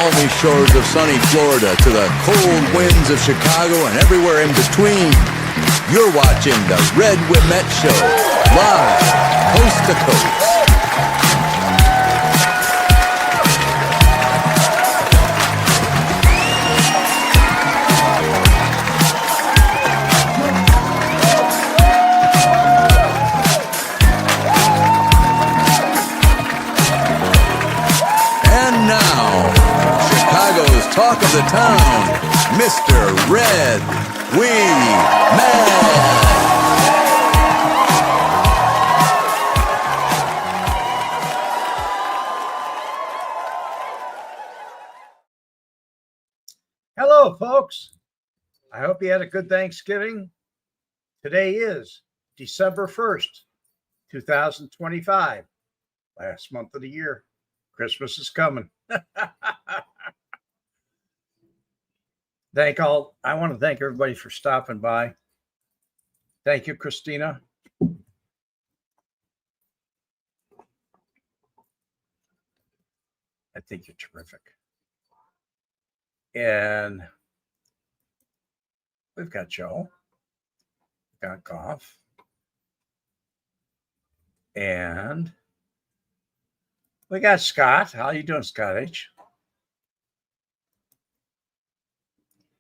balmy shores of sunny Florida to the cold winds of Chicago and everywhere in between. You're watching the Red Wimet Show, live, coast to coast. Talk of the town, Mr. Red Wimet. Hello, folks. I hope you had a good Thanksgiving. Today is December 1st, 2025. Last month of the year. Christmas is coming. I want to thank everybody for stopping by. Thank you, Christina. I think you're terrific. And we've got Joe. We've got Goff. And we got Scott. How you doing, Scott H?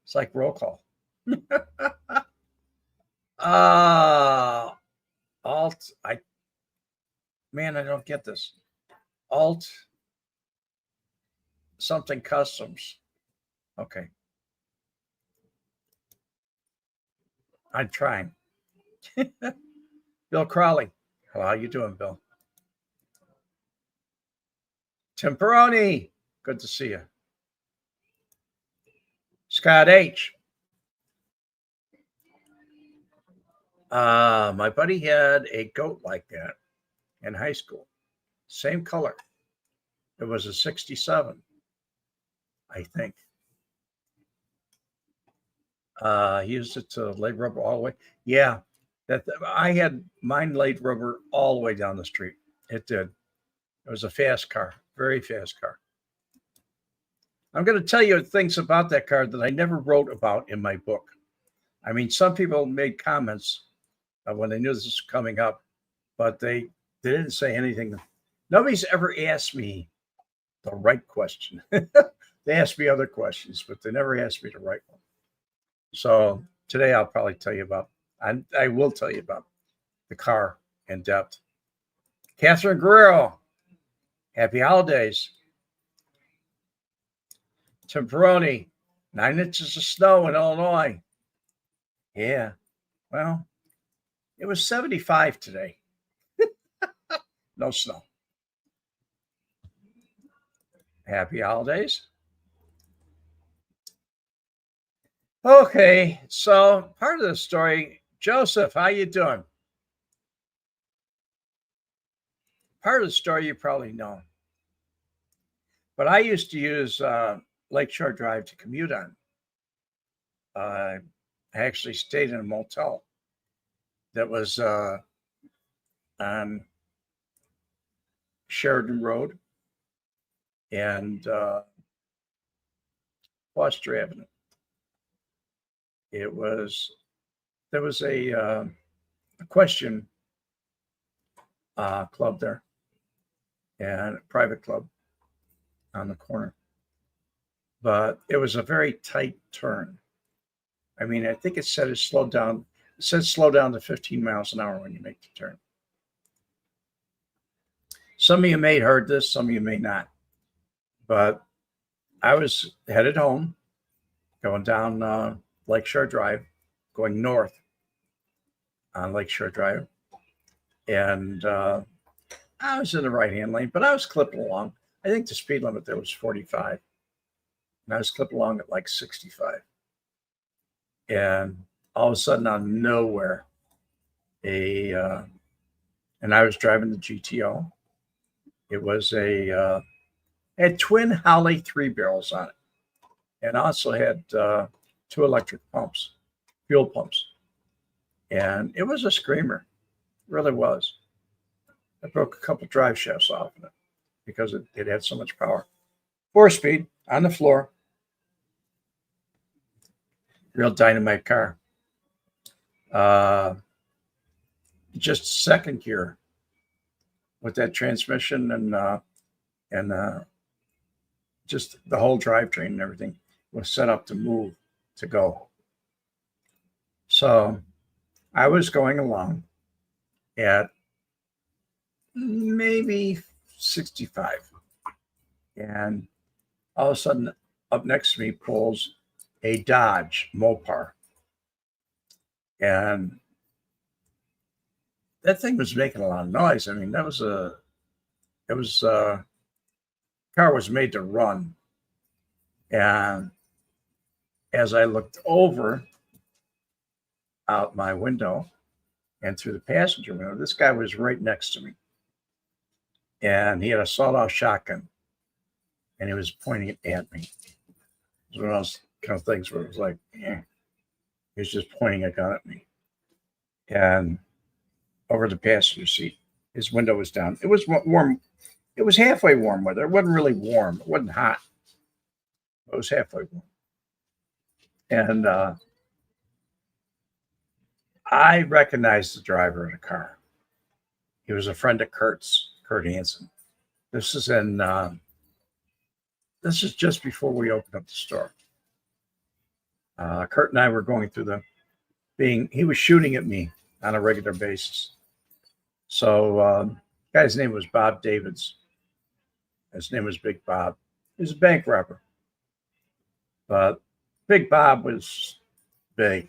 It's like roll call. I don't get this. Alt something customs. Okay. I'm trying. Bill Crowley. How you doing, Bill? Tim Peroni. Good to see you. Scott H. My buddy had a goat like that in high school. Same color. It was a 67, I think. He used it to lay rubber all the way. Yeah, I had mine laid rubber all the way down the street. It did. It was a fast car, very fast car. I'm going to tell you things about that car that I never wrote about in my book. I mean, some people made comments when they knew this was coming up, but they didn't say anything. Nobody's ever asked me the right question. They asked me other questions, but they never asked me the right one. So today I'll probably tell you about, I will tell you about the car in depth. Catherine Guerrero, happy holidays. Tim Peroni, 9 inches of snow in Illinois. Yeah, well, it was 75 today. No snow. Happy holidays. Okay, so part of the story, Joseph, how you doing? Part of the story you probably know. But I used to use Lakeshore Drive to commute on. I actually stayed in a motel that was on Sheridan Road and Foster Avenue. There was a equestrian club there and a private club on the corner. But it was a very tight turn. I mean, I think it said it slowed down. It said slow down to 15 miles an hour when you make the turn. Some of you may have heard this, some of you may not. But I was headed home, going down Lakeshore Drive, going north on Lakeshore Drive. And I was in the right-hand lane, but I was clipping along. I think the speed limit there was 45. And I was clipping along at like 65. And all of a sudden, out of nowhere, and I was driving the GTO. It was had twin Holley 3-barrels on it, and also had 2 electric pumps, fuel pumps. And it was a screamer, it really was. I broke a couple drive shafts off of it because it had so much power. 4-speed, on the floor. Real dynamite car. Just second gear with that transmission and just the whole drivetrain and everything was set up to move, to go. So I was going along at maybe 65. And all of a sudden, up next to me pulls a Dodge Mopar. And that thing was making a lot of noise. I mean, car was made to run. And as I looked over out my window and through the passenger window, this guy was right next to me. And he had a sawed-off shotgun. And he was pointing it at me. It was one of those kind of things where it was like, he was just pointing a gun at me. And over the passenger seat, his window was down. It was warm. It was halfway warm weather. It wasn't really warm. It wasn't hot. It was halfway warm. And I recognized the driver of the car. He was a friend of Kurt's, Kurt Hansen. This is just before we opened up the store. Kurt and I were going through he was shooting at me on a regular basis. So guy's name was Bob Davids. His name was Big Bob. He was a bank robber. But Big Bob was big.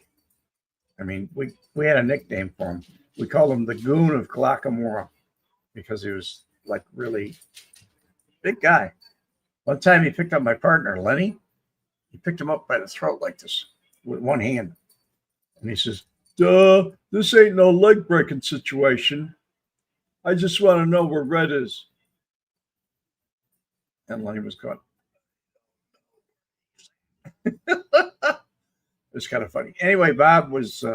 I mean, we had a nickname for him. We called him the Goon of Glockamora because he was like really big guy. One time he picked up my partner, Lenny. He picked him up by the throat like this with one hand. And he says, "Duh, this ain't no leg breaking situation. I just want to know where Red is." And Lenny was going, it was kind of funny. Anyway, Bob was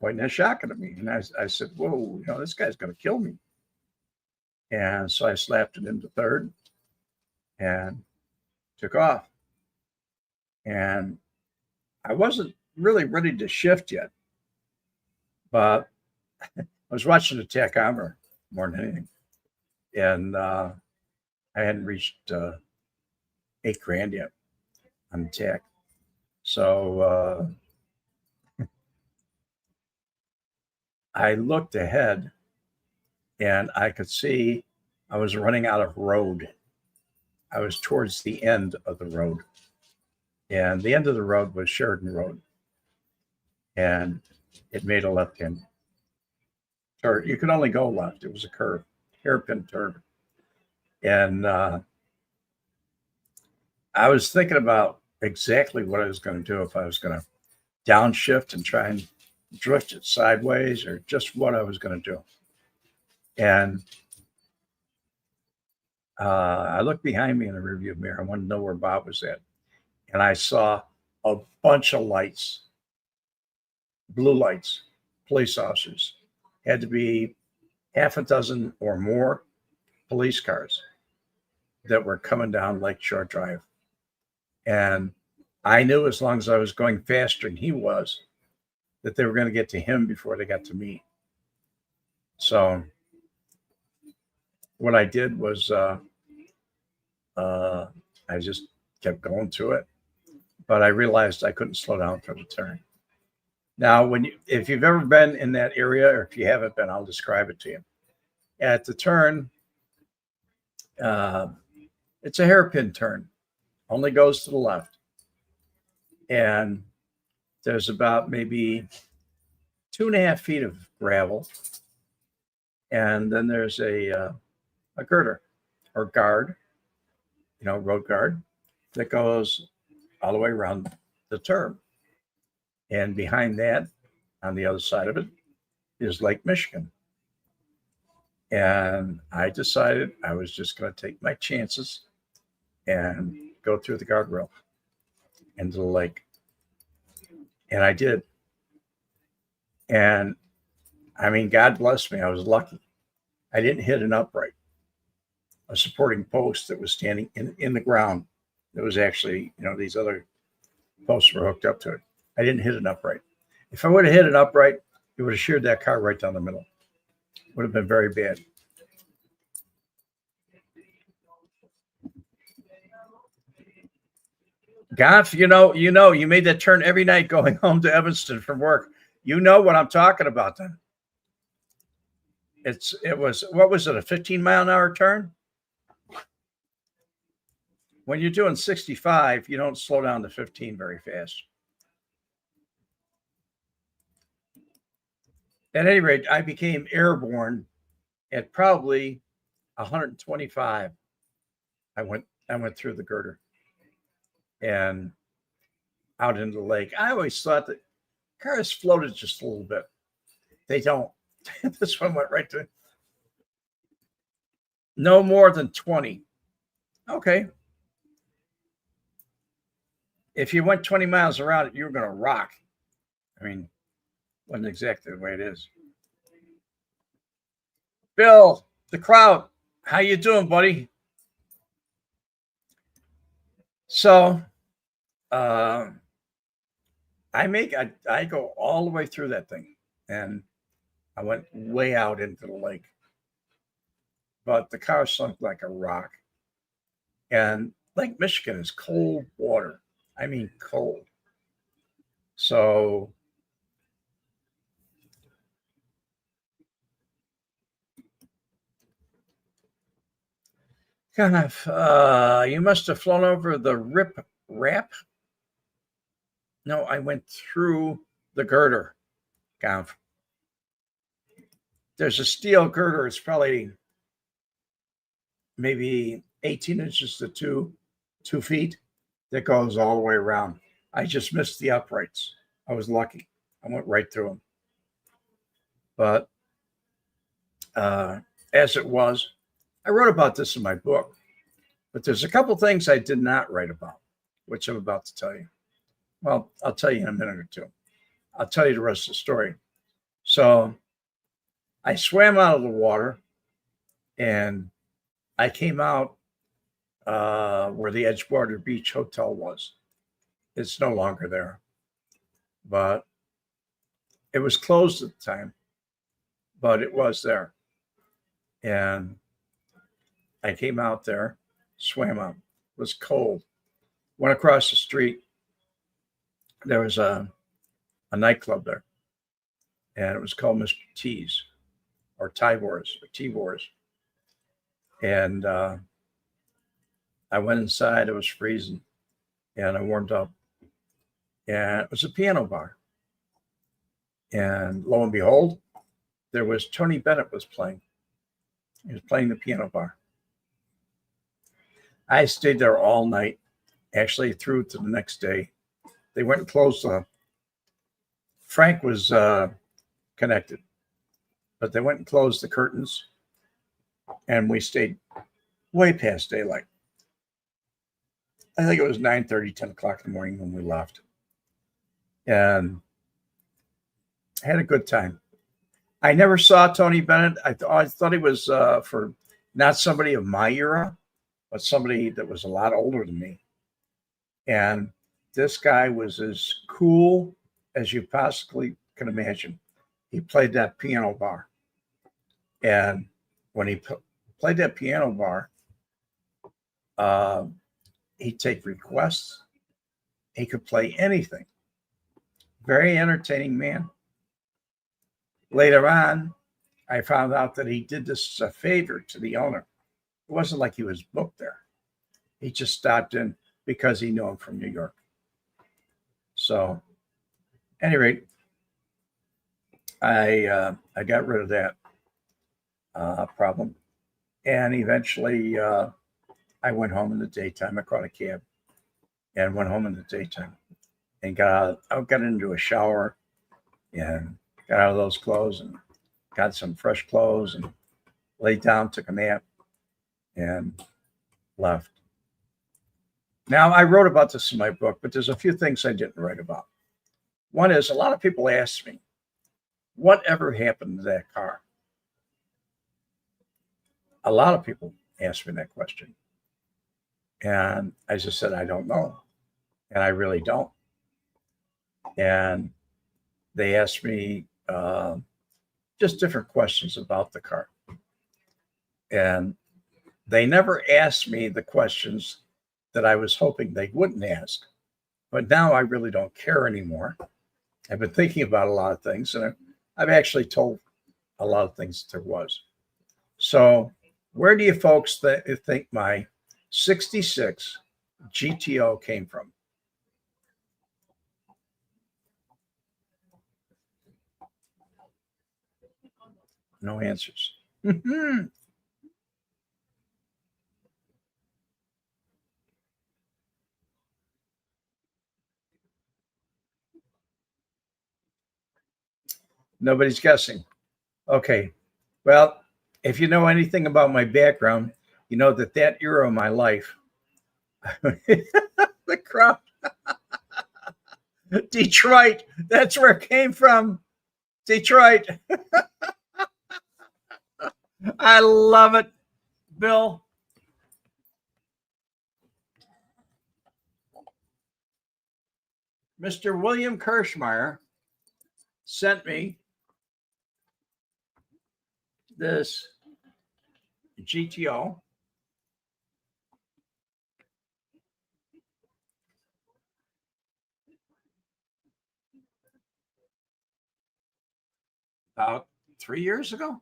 pointing a shotgun at me. And I said, "Whoa, this guy's going to kill me." And so I slapped it into third and took off. And I wasn't really ready to shift yet, but I was watching the tachometer more than anything. And I hadn't reached $8,000 yet on the tach. So I looked ahead and I could see I was running out of road. I was towards the end of the road. And the end of the road was Sheridan Road. And it made a left-hand turn. You could only go left. It was a curve, hairpin turn. And I was thinking about exactly what I was going to do, if I was going to downshift and try and drift it sideways, or just what I was going to do. And I looked behind me in the rearview mirror. I wanted to know where Bob was at. And I saw a bunch of lights, blue lights, police officers. Had to be half a dozen or more police cars that were coming down Lakeshore Drive. And I knew as long as I was going faster than he was, that they were going to get to him before they got to me. So what I did was I just kept going to it. But I realized I couldn't slow down for the turn. Now, if you've ever been in that area, or if you haven't been, I'll describe it to you. At the turn, it's a hairpin turn, only goes to the left. And there's about maybe 2.5 feet of gravel. And then there's a girder or guard, road guard, that goes all the way around the turn. And behind that, on the other side of it, is Lake Michigan. And I decided I was just going to take my chances and go through the guardrail into the lake. And I did. And I mean, God bless me, I was lucky. I didn't hit an upright. a supporting post that was standing in the ground. That was actually, these other posts were hooked up to it. I didn't hit an upright. If I would have hit an upright, it would have sheared that car right down the middle. Would have been very bad. Goff, you made that turn every night going home to Evanston from work. You know what I'm talking about then. It was, what was it, a 15-mile-an-hour turn? When you're doing 65, you don't slow down to 15 very fast. At any rate, I became airborne at probably 125. I went through the girder and out into the lake. I always thought that cars floated just a little bit. They don't. This one went right to no more than 20. Okay. If you went 20 miles around it, you were going to rock. I mean, wasn't exactly the way it is. Bill, the crowd, how you doing, buddy? So, I go all the way through that thing, and I went way out into the lake, but the car sunk like a rock. And Lake Michigan is cold water. I mean, cold. So kind of, you must have flown over the Rip Rap. No, I went through the girder. Gav. There's a steel girder. It's probably maybe 18 inches to 2 feet that goes all the way around. I just missed the uprights. I was lucky. I went right through them. But as it was, I wrote about this in my book. But there's a couple things I did not write about, which I'm about to tell you. Well, I'll tell you in a minute or two. I'll tell you the rest of the story. So I swam out of the water and I came out where the Edgewater Beach Hotel was. It's no longer there, but it was closed at the time, but it was there. And I came out there, swam out. It was cold. Went across the street. There was a nightclub there, and it was called Mr. T's or Tibor's or T-Bor's. And I went inside. It was freezing, and I warmed up. And it was a piano bar. And lo and behold, there was Tony Bennett was playing. He was playing the piano bar. I stayed there all night, actually through to the next day. They went and closed. Frank was connected, but they went and closed the curtains, and we stayed way past daylight. I think it was 9:30, 10 o'clock in the morning when we left. And had a good time. I never saw Tony Bennett. I thought he was for not somebody of my era, but somebody that was a lot older than me. And this guy was as cool as you possibly can imagine. He played that piano bar. And when he played that piano bar, he'd take requests. He could play anything. Very entertaining man. Later on, I found out that he did this as a favor to the owner. It wasn't like he was booked there. He just stopped in because he knew him from New York. So, at any rate, I got rid of that problem. And eventually, I went home in the daytime. I caught a cab and went home in the daytime and got into a shower and got out of those clothes and got some fresh clothes and laid down, took a nap, and left. Now, I wrote about this in my book, but there's a few things I didn't write about. One is a lot of people ask me, whatever happened to that car? A lot of people asked me that question. And I just said, I don't know. And I really don't. And they asked me just different questions about the car. And they never asked me the questions that I was hoping they wouldn't ask. But now I really don't care anymore. I've been thinking about a lot of things, and I've actually told a lot of things that there was. So, where do you folks think my 66 GTO came from? No answers. Nobody's guessing. Okay. Well, if you know anything about my background, you know that era of my life, the crowd, Detroit, that's where it came from. Detroit. I love it, Bill. Mr. William Kirschmeyer sent me this GTO. About 3 years ago.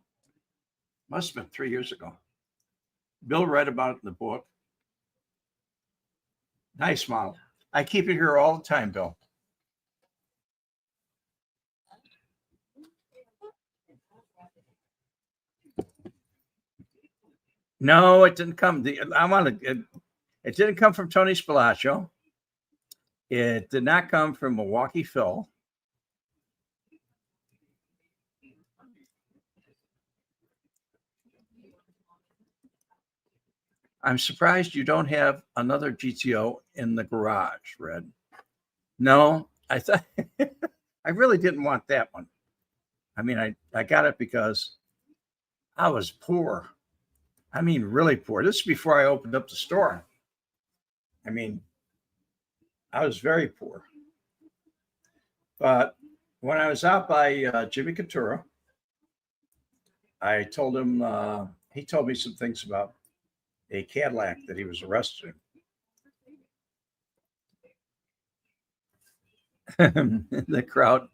Must have been 3 years ago. Bill read about it in the book. Nice model. I keep it here all the time, Bill. No, it didn't come. It didn't come from Tony Spilaccio. It did not come from Milwaukee Phil. I'm surprised you don't have another GTO in the garage, Red. No, I thought I really didn't want that one. I mean, I got it because I was poor. I mean, really poor. This is before I opened up the store. I mean, I was very poor. But when I was out by Jimmy Coutura, I told him, he told me some things about a Cadillac that he was arrested in. The crowd.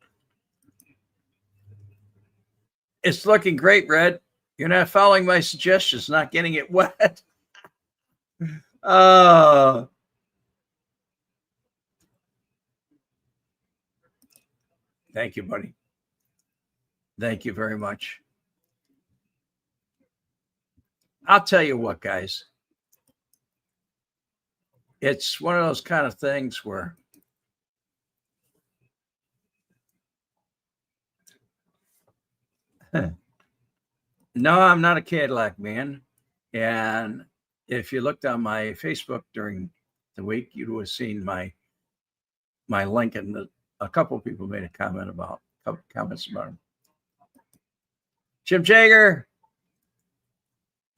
It's looking great, Red. You're not following my suggestions, not getting it wet. Oh. Thank you, buddy. Thank you very much. I'll tell you what, guys. It's one of those kind of things where no, I'm not a Cadillac man. And if you looked on my Facebook during the week, you would have seen my Lincoln that a couple of people made a comment about, comments about him. Jim Jagger,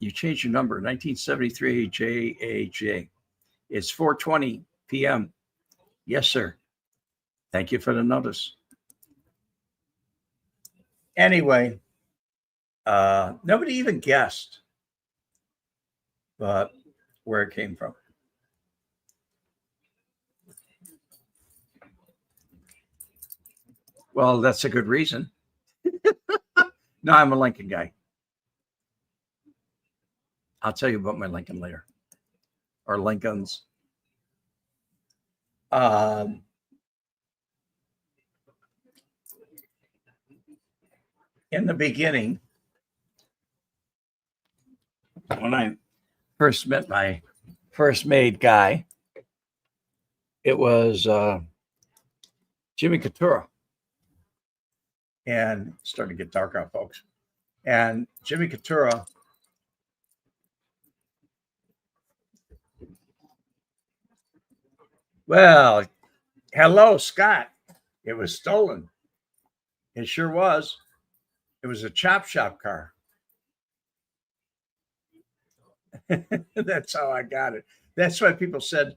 you changed your number, 1973 JAJ. It's 4:20 p.m. Yes, sir. Thank you for the notice. Anyway, nobody even guessed but where it came from. Well, that's a good reason. No, I'm a Lincoln guy. I'll tell you about my Lincoln later, or Lincolns. In the beginning, when I first met my first made guy, it was Jimmy Coutura. And it's starting to get dark out, folks. And Jimmy Coutura well, hello, Scott. It was stolen. It sure was. It was a chop shop car. That's how I got it. That's why people said,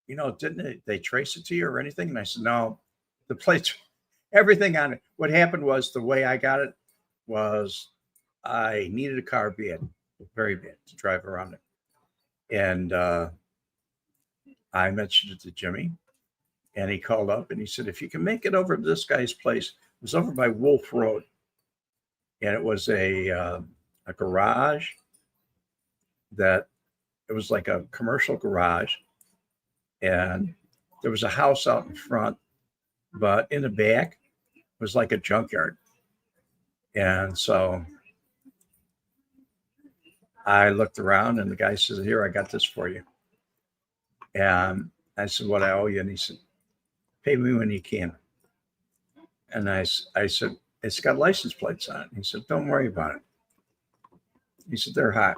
didn't they trace it to you or anything? And I said, no, the plates, everything on it. What happened was the way I got it was I needed a car bad, very bad to drive around it. And I mentioned it to Jimmy, and he called up and he said, if you can make it over to this guy's place, it was over by Wolf Road. And it was a garage that it was like a commercial garage. And there was a house out in front, but in the back was like a junkyard. And so I looked around and the guy says, here, I got this for you. And I said, what I owe you? And he said, pay me when you can. And I said, it's got license plates on it. He said, don't worry about it. He said, they're hot.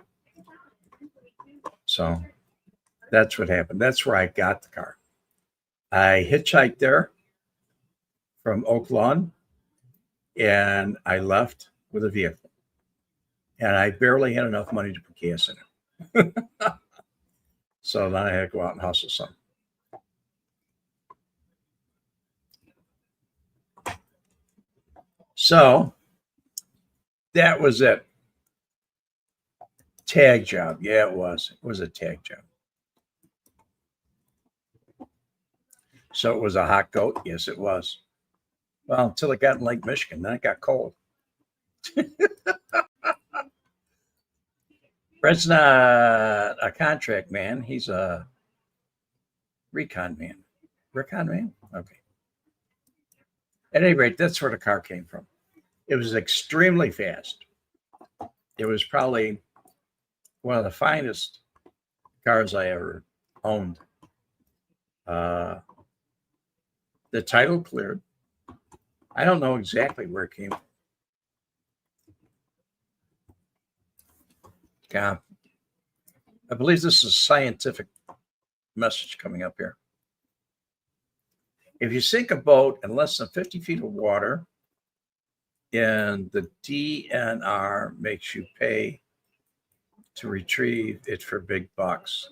So that's what happened. That's where I got the car. I hitchhiked there from Oak Lawn, and I left with a vehicle. And I barely had enough money to put gas in it. So then I had to go out and hustle some. So that was it. Tag job. Yeah, it was. It was a tag job. So it was a hot goat. Yes, it was. Well, until it got in Lake Michigan, then it got cold. Fred's not a contract man. He's a recon man. Recon man? Okay. At any rate, that's where the car came from. It was extremely fast. It was probably one of the finest cars I ever owned. The title cleared. I don't know exactly where it came from. Yeah. I believe this is a scientific message coming up here. If you sink a boat in less than 50 feet of water and the DNR makes you pay to retrieve it for big bucks,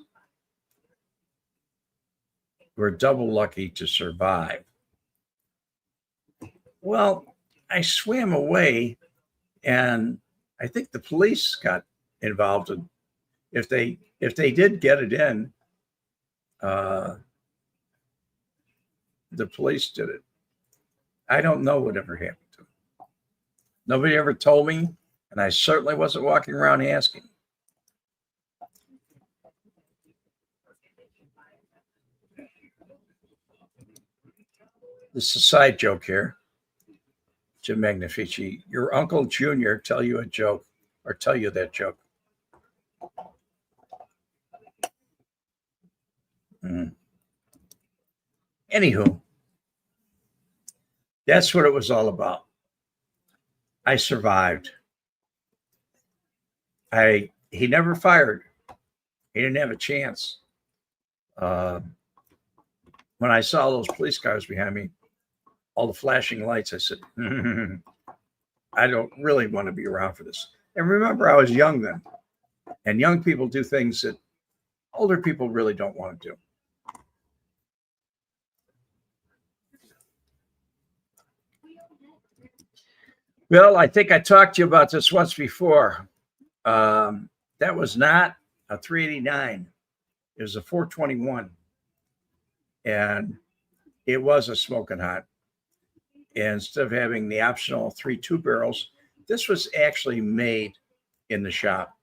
we're double lucky to survive. Well, I swam away, and I think the police got involved. If they did get it in, the police did it. I don't know whatever happened to them. Nobody ever told me, and I certainly wasn't walking around asking. This is a side joke here. Jim Magnifici, your Uncle Junior tell you a joke or tell you that joke. Anywho, that's what it was all about. I survived. He never fired. He didn't have a chance. When I saw those police cars behind me, all the flashing lights, I said, I don't really want to be around for this. And remember, I was young then. And young people do things that older people really don't want to do. Well, I think I talked to you about this once before. That was not a 389. It was a 421. And it was a smoking hot. And instead of having the optional 3.2 barrels, this was actually made in the shop.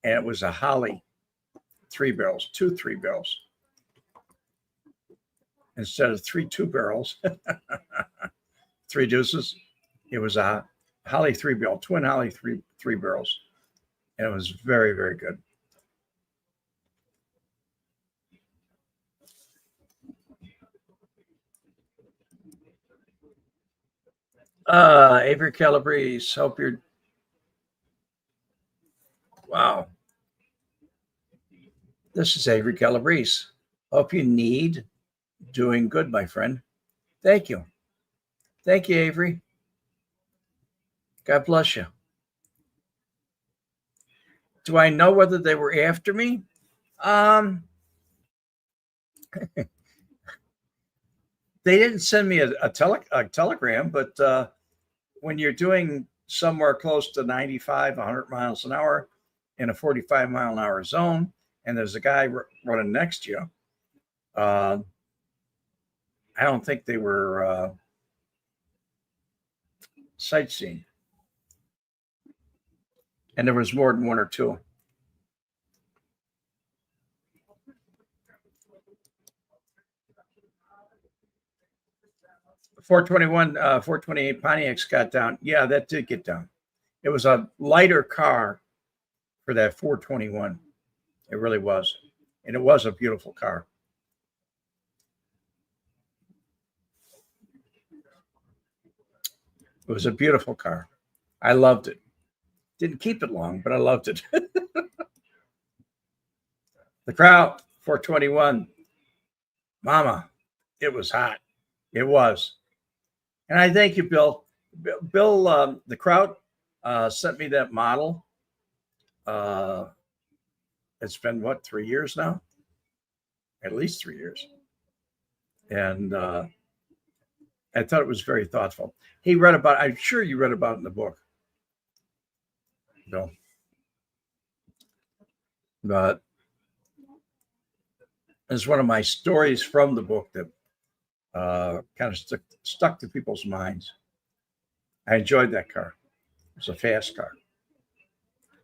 And it was a Holly 3 barrels, 2 3 barrels. Instead of 3.2 barrels, 3 deuces, it was a Holly 3 barrel, twin Holly 3 barrels. And it was very, very good. Avery Calabrese, hope you're. Wow. This is Avery Calabrese. Hope you need doing good, my friend. Thank you. Thank you, Avery. God bless you. Do I know whether they were after me? They didn't send me a telegram, but when you're doing somewhere close to 95, 100 miles an hour in a 45-mile-an-hour zone, and there's a guy running next to you, I don't think they were sightseeing. And there was more than one or two. .421, 428 Pontiacs got down. Yeah, that did get down. It was a lighter car for that 421. It really was. And it was a beautiful car. It was a beautiful car. I loved it. Didn't keep it long, but I loved it. The crowd, 421. Mama, it was hot. It was. And I thank you, Bill. Bill, the crowd sent me that model. It's been, what, 3 years now? At least 3 years. And I thought it was very thoughtful. He read about, I'm sure you read about it in the book, Bill. But it's one of my stories from the book that kind of stuck to people's minds. I enjoyed that car. It was a fast car.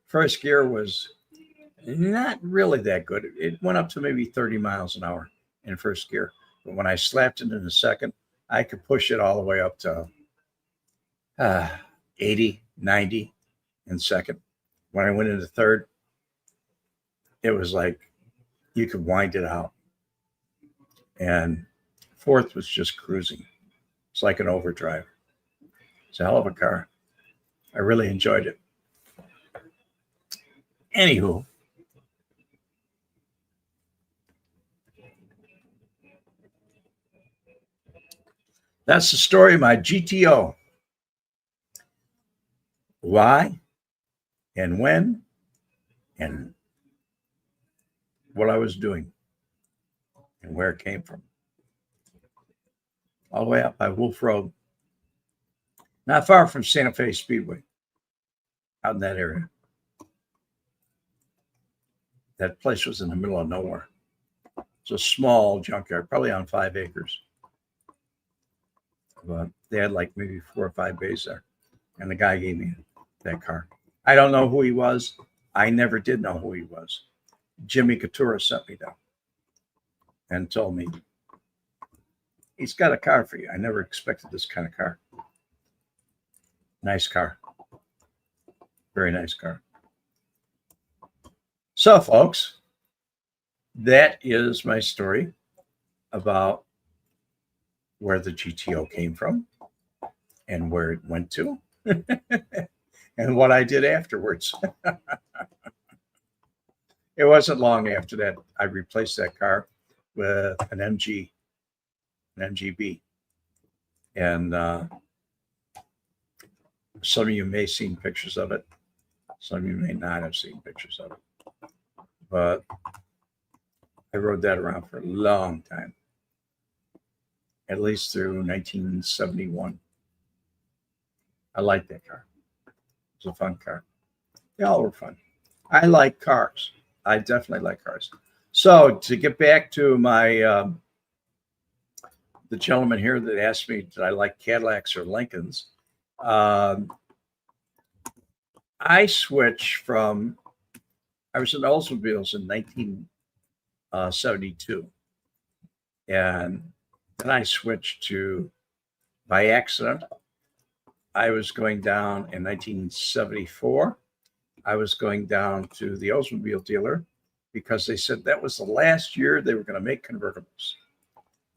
First gear was not really that good. It went up to maybe 30 miles an hour in first gear. But when I slapped it in the second, I could push it all the way up to 80, 90 in second. When I went into third, it was like you could wind it out. And fourth was just cruising. It's like an overdrive. It's a hell of a car. I really enjoyed it. Anywho, that's the story of my GTO. Why and when and what I was doing and where it came from. All the way up by Wolf Road, not far from Santa Fe Speedway, out in that area. That place was in the middle of nowhere. It's a small junkyard, probably on 5 acres. But they had like maybe 4 or 5 bays there. And the guy gave me that car. I don't know who he was. I never did know who he was. Jimmy Couture sent me down and told me, he's got a car for you. I never expected this kind of car. Nice car. Very nice car. So, folks, that is my story about where the GTO came from and where it went to and what I did afterwards. It wasn't long after that I replaced that car with an MGB. And some of you may have seen pictures of it. Some of you may not have seen pictures of it. But I rode that around for a long time, at least through 1971. I liked that car. It was a fun car. They all were fun. I like cars. I definitely like cars. So to get back to my, the gentleman here that asked me, did I like Cadillacs or Lincolns? I switched from, I was in Oldsmobiles in 1972. And then I switched to, by accident, I was going down in 1974. I was going down to the Oldsmobile dealer because they said that was the last year they were going to make convertibles.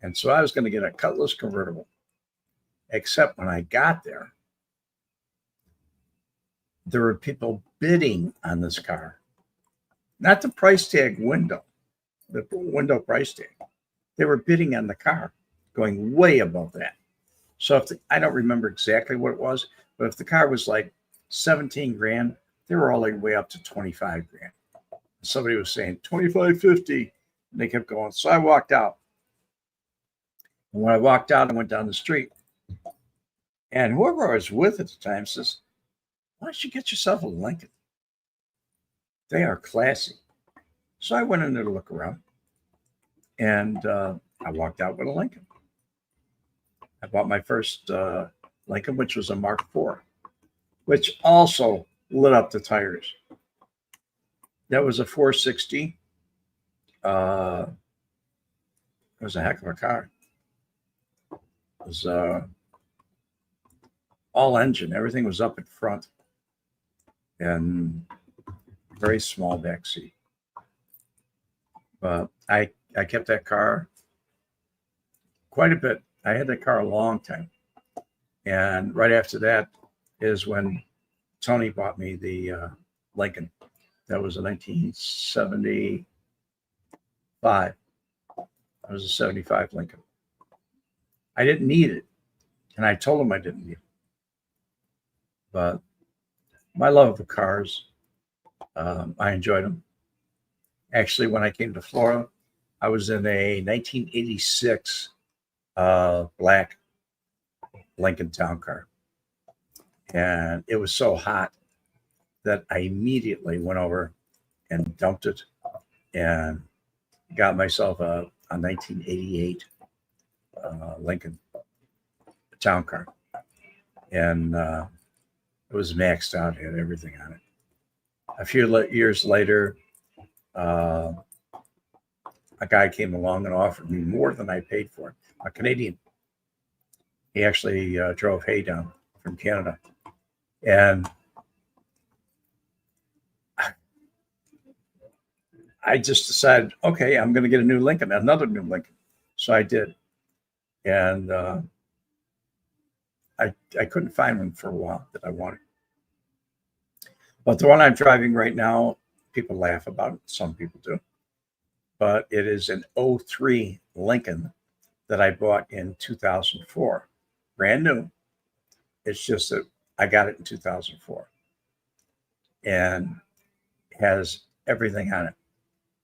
And so I was going to get a Cutlass convertible. Except when I got there, there were people bidding on this car. Not the price tag window, the window price tag. They were bidding on the car, going way above that. So if I don't remember exactly what it was, but if the car was like 17 grand, They were all the way up to 25 grand. Somebody was saying 25, 50, and they kept going. So I walked out. And when I walked out, I went down the street. And whoever I was with at the time says, why don't you get yourself a Lincoln? They are classy. So I went in there to look around. And I walked out with a Lincoln. I bought my first Lincoln, which was a Mark IV, which also lit up the tires. That was a 460. It was a heck of a car. It was all engine. Everything was up in front and very small back seat. But I kept that car quite a bit. I had that car a long time. And right after that is when Tony bought me the Lincoln. That was a 1975. That was a 75 Lincoln. I didn't need it. And I told him I didn't need it. But my love of cars, I enjoyed them. Actually, when I came to Florida, I was in a 1986 black Lincoln Town Car. And it was so hot that I immediately went over and dumped it and got myself a 1988 Lincoln Town Car. And it was maxed out, had everything on it. A few years later, a guy came along and offered me more than I paid for it, a Canadian. He actually drove hay down from Canada. And I just decided, okay, I'm going to get a new Lincoln, another new Lincoln. So I did. And I couldn't find one for a while that I wanted. But the one I'm driving right now, people laugh about it. Some people do. But it is an 03 Lincoln that I bought in 2004. Brand new. It's just that I got it in 2004. And has everything on it.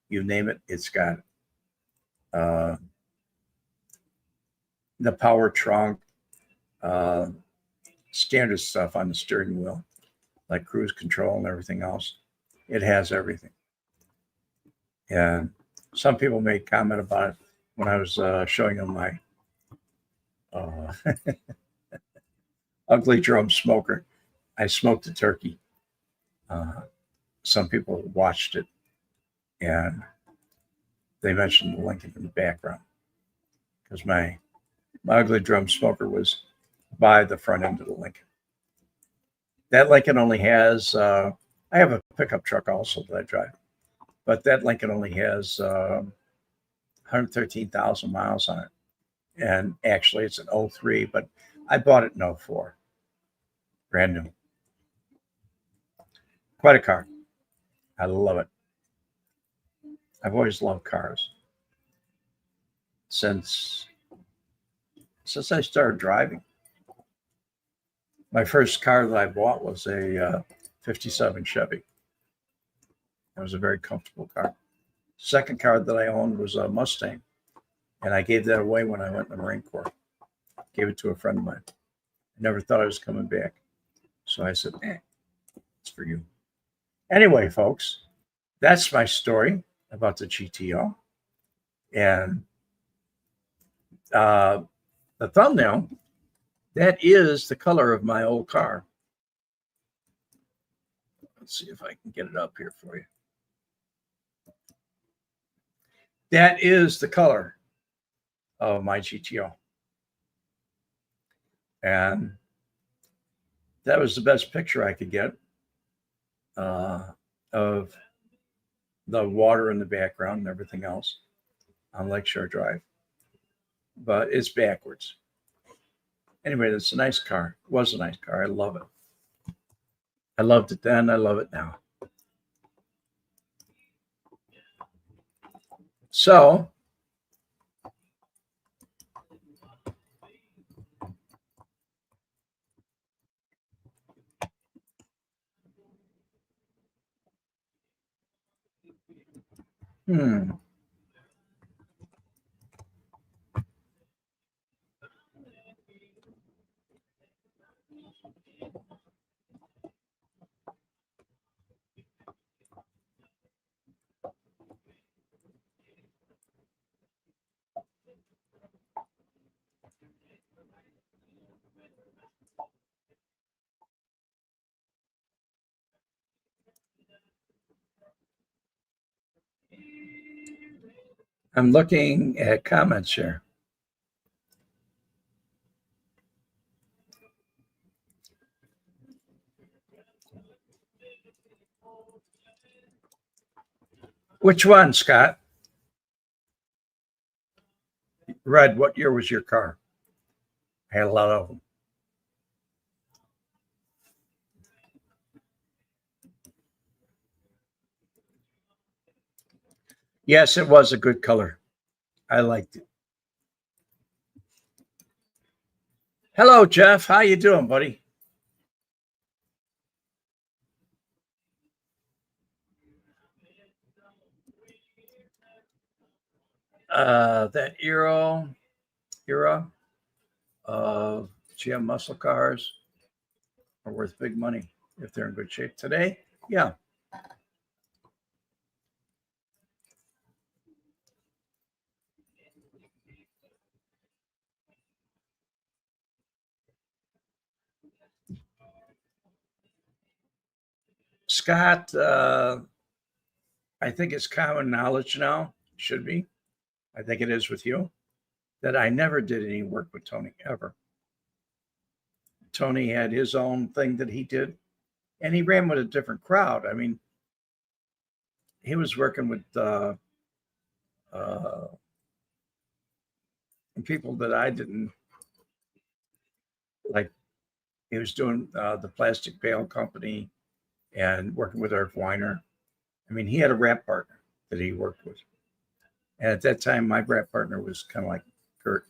You name it, it's got it. The power trunk, standard stuff on the steering wheel, like cruise control and everything else. It has everything. And some people made comment about it when I was showing them my ugly drum smoker. I smoked a turkey. Some people watched it and they mentioned the Lincoln in the background because my ugly drum smoker was by the front end of the Lincoln. That Lincoln only has, I have a pickup truck also that I drive, but that Lincoln only has 113,000 miles on it. And actually it's an 03, but I bought it in 04. Brand new. Quite a car. I love it. I've always loved cars. Since I started driving. My first car that I bought was a 57 Chevy. It was a very comfortable car. Second car that I owned was a Mustang. And I gave that away when I went in the Marine Corps. Gave it to a friend of mine. I never thought I was coming back. So I said, it's for you. Anyway, folks, that's my story about the GTO. And the thumbnail, that is the color of my old car. Let's see if I can get it up here for you. That is the color of my GTO. And that was the best picture I could get of the water in the background and everything else on Lakeshore Drive. But it's backwards. Anyway, it's a nice car. It was a nice car. I love it. I loved it then. I love it now. So, Hmm. I'm looking at comments here. Which one, Scott? Red, what year was your car? I had a lot of them. Yes, it was a good color. I liked it. Hello, Jeff. How you doing, buddy? That era of GM muscle cars are worth big money if they're in good shape today. Yeah. Scott, I think it's common knowledge now, should be. I think it is with you, that I never did any work with Tony ever. Tony had his own thing that he did, and he ran with a different crowd. I mean, he was working with uh, people that I didn't like. He was doing the Plastic Bale Company and working with Eric Weiner. I mean, he had a rap partner that he worked with. And at that time, my rap partner was kind of like Kurt.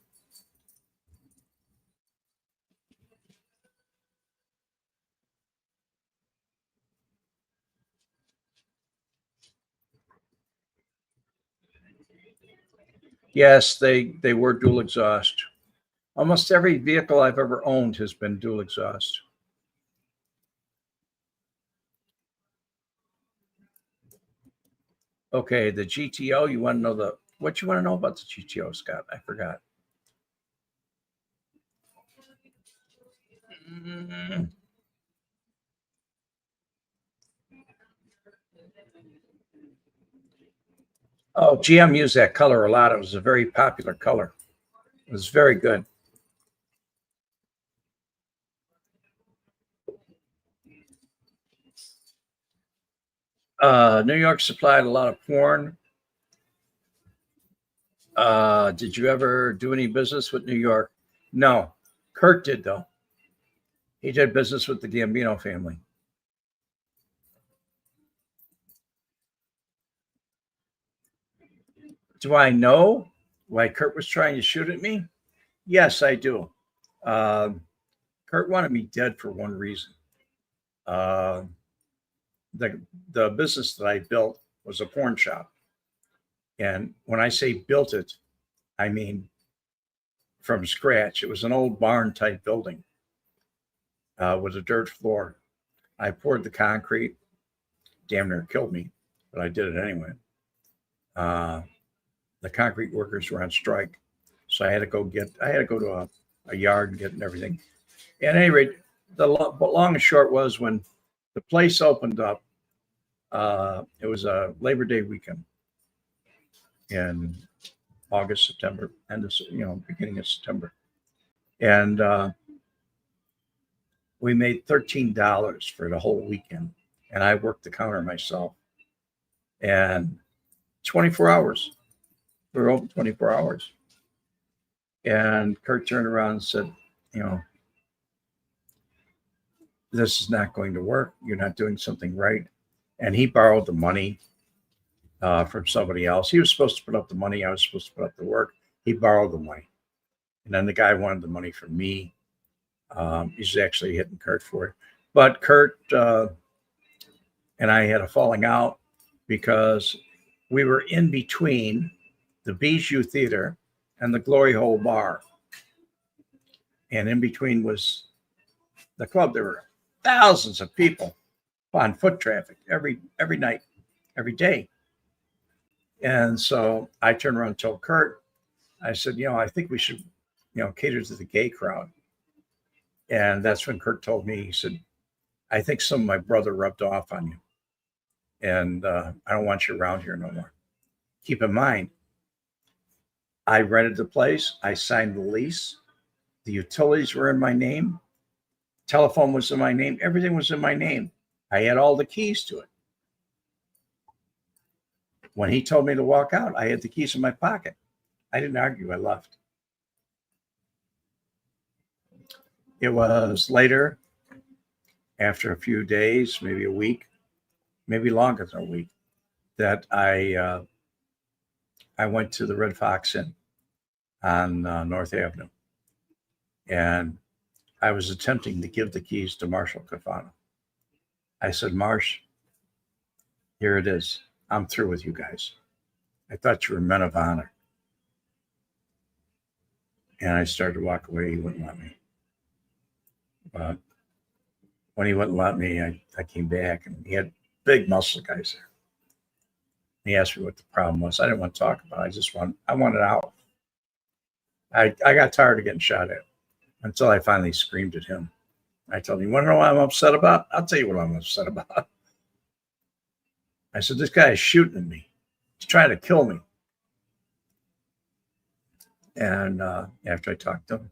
Yes, they were dual exhaust. Almost every vehicle I've ever owned has been dual exhaust. Okay, the GTO. You want to know what you want to know about the GTO, Scott? I forgot. Mm. Oh, GM used that color a lot. It was a very popular color. It was very good. New York supplied a lot of porn. Did you ever do any business with New York? No. Kurt did, though. He did business with the Gambino family. Do I know why Kurt was trying to shoot at me? Yes, I do. Uh, Kurt wanted me dead for one reason. Uh, the the business that I built was a porn shop, and when I say built it, I mean from scratch. It was an old barn type building with a dirt floor. I poured the concrete. Damn near killed me, but I did it anyway. Uh, the concrete workers were on strike, so I had to go to a yard and get everything. At any rate, long and short was when the place opened up. It was a Labor Day weekend in August, September, beginning of September, and we made $13 for the whole weekend, and I worked the counter myself, and 24 hours. We were open 24 hours, and Kurt turned around and said, you know, this is not going to work. You're not doing something right. And he borrowed the money from somebody else. He was supposed to put up the money. I was supposed to put up the work. He borrowed the money. And then the guy wanted the money from me. He's actually hitting Kurt for it. But Kurt and I had a falling out because we were in between the Bijou Theater and the Glory Hole Bar. And in between was the club. There were thousands of people on foot traffic every night, every day. And so I turned around and told Kurt, I said, I think we should, cater to the gay crowd. And that's when Kurt told me, he said, I think some of my brother rubbed off on you. And I don't want you around here no more. Keep in mind, I rented the place. I signed the lease. The utilities were in my name. Telephone was in my name. Everything was in my name. I had all the keys to it. When he told me to walk out, I had the keys in my pocket. I didn't argue. I left. It was later, after a few days, maybe a week, maybe longer than a week, that I went to the Red Fox Inn on North Avenue. And I was attempting to give the keys to Marshall Cafano. I said, Marsh, here it is. I'm through with you guys. I thought you were men of honor. And I started to walk away. He wouldn't let me. But when he wouldn't let me, I came back, and he had big muscle guys there. He asked me what the problem was. I didn't want to talk about it. I wanted out. I got tired of getting shot at until I finally screamed at him. I told him, you want to know what I'm upset about? I'll tell you what I'm upset about. I said, this guy is shooting at me. He's trying to kill me. And after I talked to him,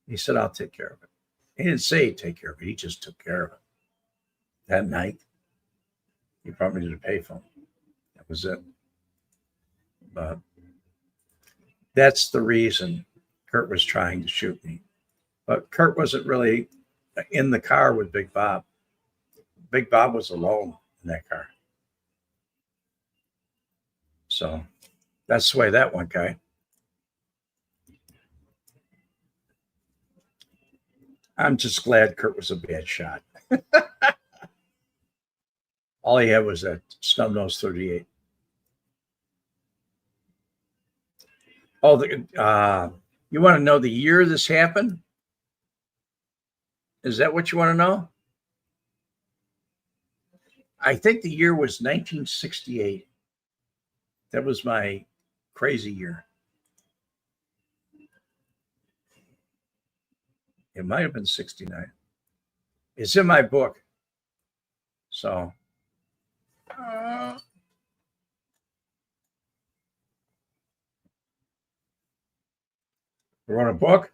he said, I'll take care of it. He didn't say he'd take care of it. He just took care of it. That night, he brought me to the payphone. That was it. But that's the reason Kurt was trying to shoot me. But Kurt wasn't really in the car with Big Bob. Big Bob was alone in that car. So that's the way that went, guy. I'm just glad Kurt was a bad shot. All he had was that snub nose 38. Oh, you want to know the year this happened? Is that what you want to know? I think the year was 1968. That was my crazy year. It might have been 69. It's in my book. So, you wrote a book?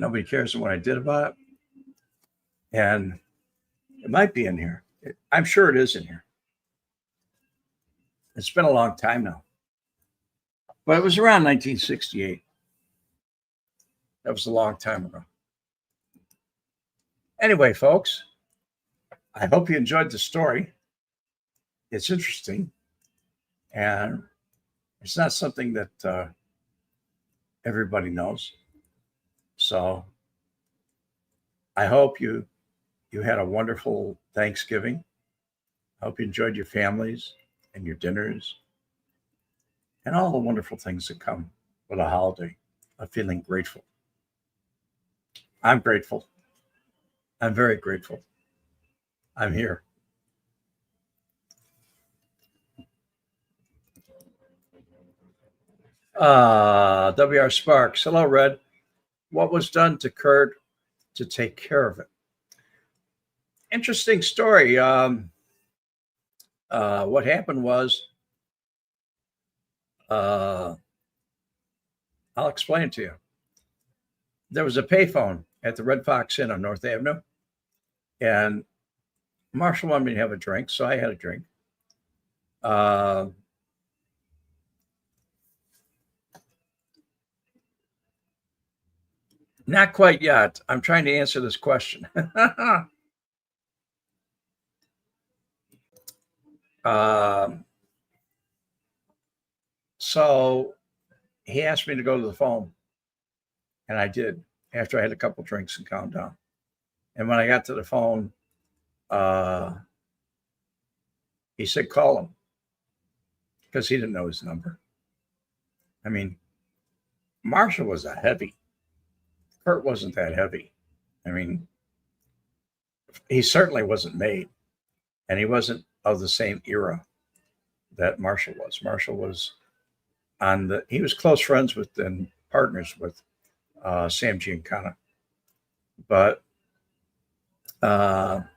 Nobody cares what I did about it. And it might be in here. I'm sure it is in here. It's been a long time now. But it was around 1968. That was a long time ago. Anyway, folks, I hope you enjoyed the story. It's interesting. And it's not something that everybody knows. So I hope you had a wonderful Thanksgiving. I hope you enjoyed your families and your dinners and all the wonderful things that come with a holiday of feeling grateful. I'm grateful. I'm very grateful. I'm here. W.R. Sparks. Hello, Red. What was done to Kurt to take care of it? Interesting story. What happened was, I'll explain it to you. There was a payphone at the Red Fox Inn on North Avenue, and Marshall wanted me to have a drink, so I had a drink. Not quite yet. I'm trying to answer this question. So he asked me to go to the phone, and I did after I had a couple drinks and calmed down. And when I got to the phone, he said, call him, because he didn't know his number. I mean, Marshall was a heavy. Kurt wasn't that heavy. I mean, he certainly wasn't made, and he wasn't of the same era that Marshall was. Marshall was he was close friends with and partners with Sam Giancana. But after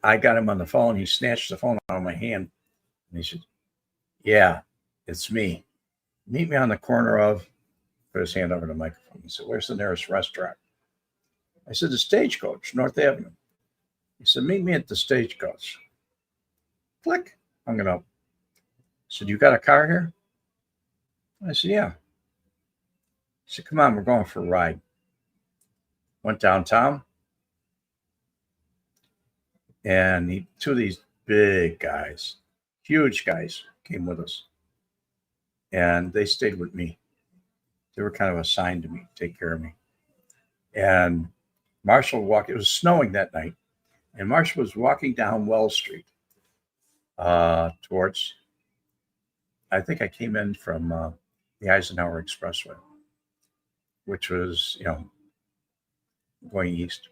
I got him on the phone, he snatched the phone out of my hand and he said, "Yeah, it's me. Meet me on the corner of," put his hand over the microphone. He said, "Where's the nearest restaurant?" I said, "The Stagecoach, North Avenue." He said, "Meet me at the Stagecoach." Click, hung it up. He said, "You got a car here?" I said, "Yeah." He said, "Come on, we're going for a ride." Went downtown, and two of these big guys, huge guys, came with us. And they stayed with me. They were kind of assigned to me to take care of me. And Marshall walked, it was snowing that night, and Marshall was walking down Wells Street towards, I think I came in from the Eisenhower Expressway, which was, going east.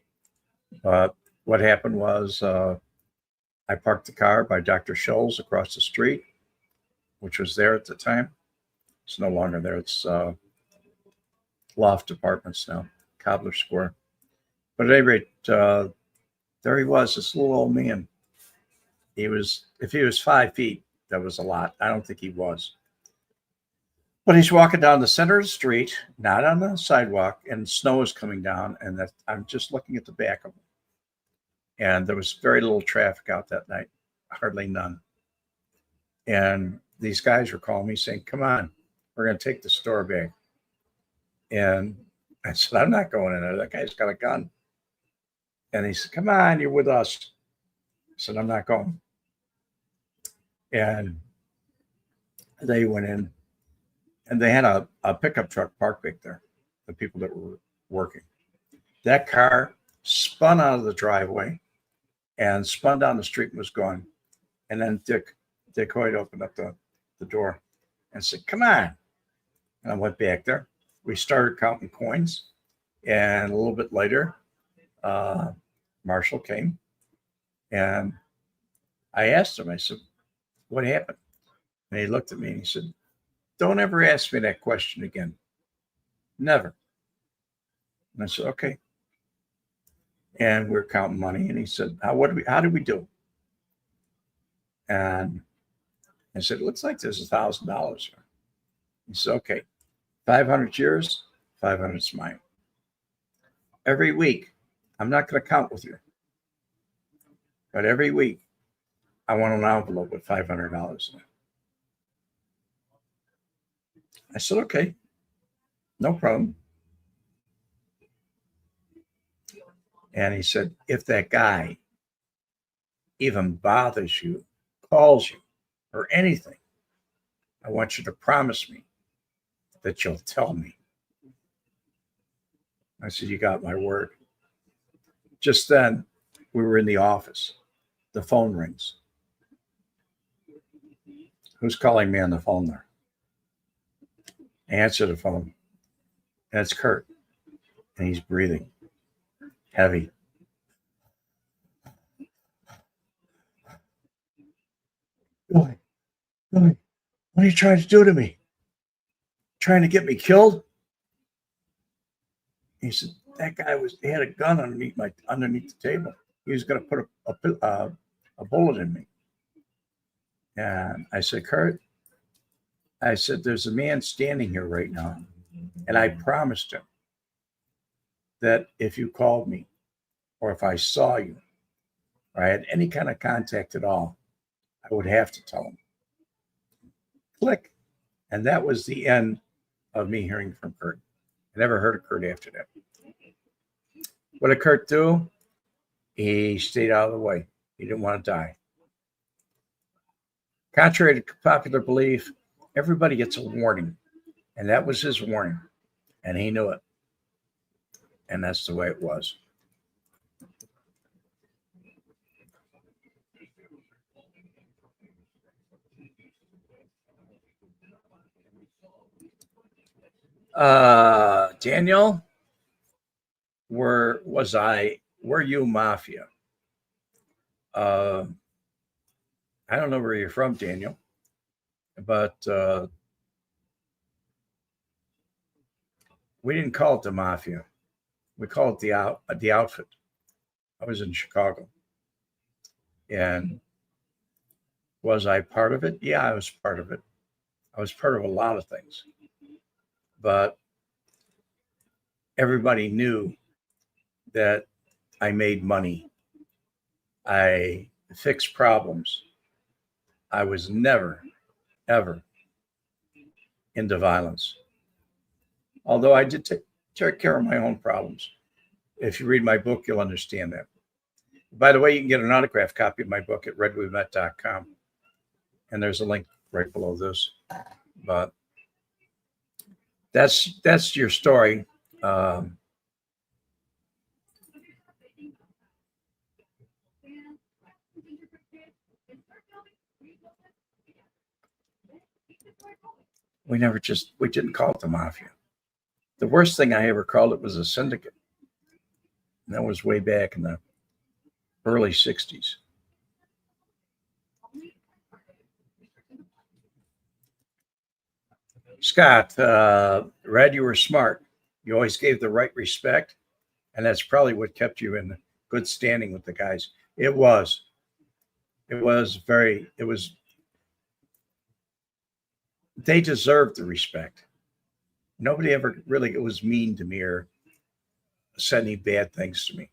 What happened was I parked the car by Dr. Scholl's across the street, which was there at the time. It's no longer there. It's Loft Apartments now, Cobbler Square. But at any rate, there he was, this little old man. If he was 5 feet, that was a lot. I don't think he was. But he's walking down the center of the street, not on the sidewalk, and snow is coming down, and I'm just looking at the back of him. And there was very little traffic out that night, hardly none. And these guys were calling me saying, "Come on, we're going to take the store back." And I said, "I'm not going in there. That guy's got a gun." And he said, "Come on, you're with us." I said, "I'm not going." And they went in, and they had a pickup truck parked back there, the people that were working. That car spun out of the driveway and spun down the street and was gone. And then Dick Hoyt opened up the door and said, "Come on." And I went back there. We started counting coins. And a little bit later, Marshall came. And I asked him, I said, "What happened?" And he looked at me and he said, "Don't ever ask me that question again. Never." And I said, "Okay." And we were counting money. And he said, how did we do?" And I said, "It looks like there's $1,000 here." He said, "Okay, 500 yours, 500's mine. Every week, I'm not going to count with you, but every week, I want an envelope with $500 in it." I said, "Okay, no problem." And he said, "If that guy even bothers you, calls you, or anything, I want you to promise me that you'll tell me." I said, "You got my word." Just then, we were in the office. The phone rings. "Who's calling me on the phone there?" I answer the phone, and it's Kurt, and he's breathing heavy. "Billy, what are you trying to do to me? Trying to get me killed?" He said, "That guy he had a gun underneath the table. He was going to put a bullet in me." And I said, "Kurt," I said, "there's a man standing here right now, and I promised him that if you called me, or if I saw you, or I had any kind of contact at all, I would have to tell him." Click. And that was the end of me hearing from Kurt. I never heard of Kurt after that. What did Kurt do? He stayed out of the way. He didn't want to die. Contrary to popular belief, everybody gets a warning. And that was his warning. And he knew it. And that's the way it was. Daniel, were you mafia? I don't know where you're from, Daniel, but we didn't call it the mafia. We call it the outfit. I was in Chicago, and was I part of it? Yeah, I was part of it. I was part of a lot of things, but everybody knew that I made money. I fixed problems. I was never, ever into violence. Although I did take care of my own problems. If you read my book, you'll understand that. By the way, you can get an autographed copy of my book at redwemet.com. And there's a link right below this. But that's your story. We didn't call it the mafia. The worst thing I ever called it was a syndicate. And that was way back in the early 60s. Scott, Red, you were smart. You always gave the right respect. And that's probably what kept you in good standing with the guys. It was they deserved the respect. Nobody ever really was mean to me or said any bad things to me.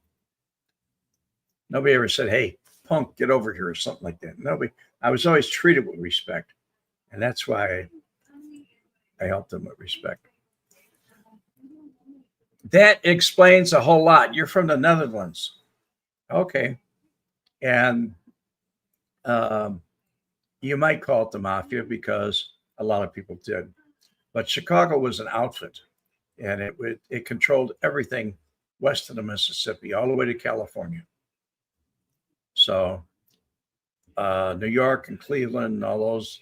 Nobody ever said, "Hey, punk, get over here," or something like that. Nobody. I was always treated with respect. And that's why I helped them with respect. That explains a whole lot. You're from the Netherlands. Okay. And you might call it the mafia because a lot of people did. But Chicago was an outfit, and it controlled everything west of the Mississippi, all the way to California. So New York and Cleveland and all those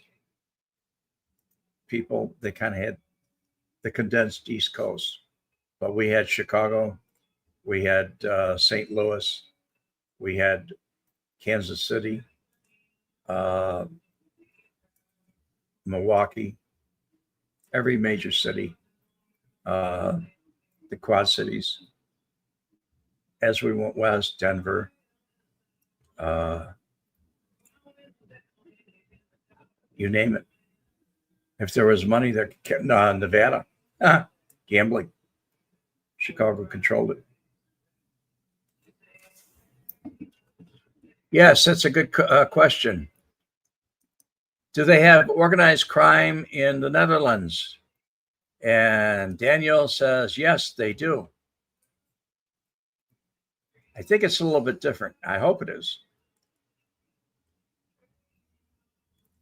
people, they kind of had the condensed East Coast. But we had Chicago, we had St. Louis, we had Kansas City, Milwaukee, every major city, the Quad Cities. As we went west, Denver, you name it. If there was money there, Nevada, gambling. Chicago controlled it. Yes, that's a good question. Do they have organized crime in the Netherlands? And Daniel says, yes, they do. I think it's a little bit different. I hope it is.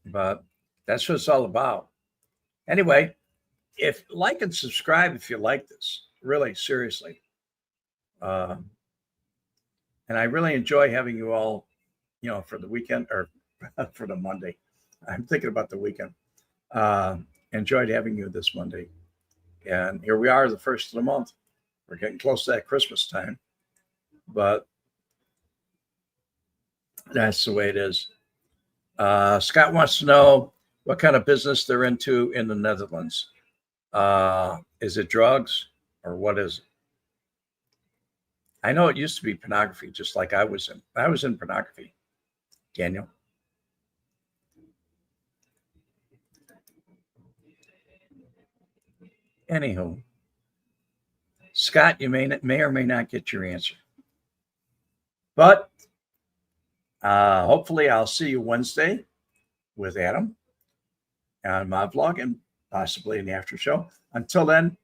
But that's what it's all about. Anyway, like and subscribe if you like this, really, seriously. And I really enjoy having you all, for the weekend or for the Monday. I'm thinking about the weekend. Enjoyed having you this Monday. And here we are, the first of the month. We're getting close to that Christmas time. But that's the way it is. Scott wants to know what kind of business they're into in the Netherlands. Is it drugs or what is it? I know it used to be pornography, just like I was in. I was in pornography, Daniel. Anywho, Scott, you may or may not get your answer. But hopefully I'll see you Wednesday with Adam on my vlog and possibly in the after show. Until then,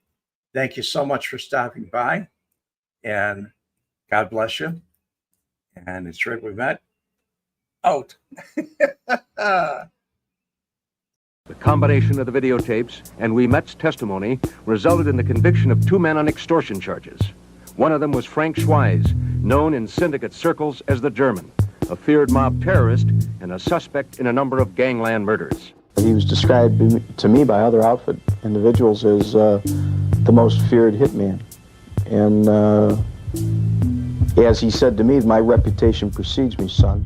thank you so much for stopping by, and God bless you. And it's Red We Met out. The combination of the videotapes and Ouimet's testimony resulted in the conviction of 2 men on extortion charges. One of them was Frank Schweiz, known in syndicate circles as the German, a feared mob terrorist and a suspect in a number of gangland murders. He was described to me by other outfit individuals as the most feared hitman. And as he said to me, my reputation precedes me, son.